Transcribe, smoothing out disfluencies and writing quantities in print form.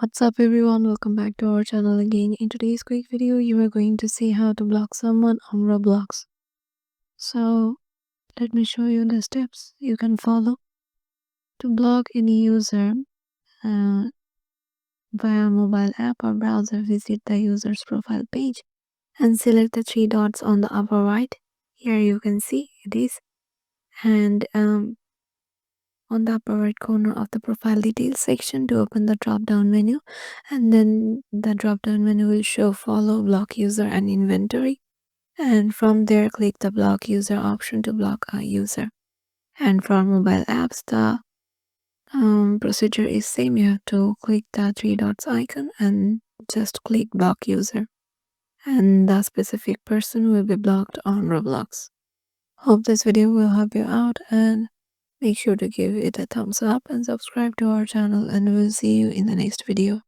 What's up everyone, welcome back to our channel again. In today's quick video you are going to see how to block someone on Roblox. So let me show you the steps you can follow to block any user uh, via mobile app or browser. Visit the user's profile page and select the three dots on the upper right. Here you can see it is, and on the upper right corner of the profile details section to open the drop down menu, and then the drop down menu will show follow, block user and inventory, and from there click the block user option to block a user. And for mobile apps the procedure is same. You have to click the three dots icon and just click block user, and the specific person will be blocked on Roblox. Hope this video will help you out, and make sure to give it a thumbs up and subscribe to our channel, and we'll see you in the next video.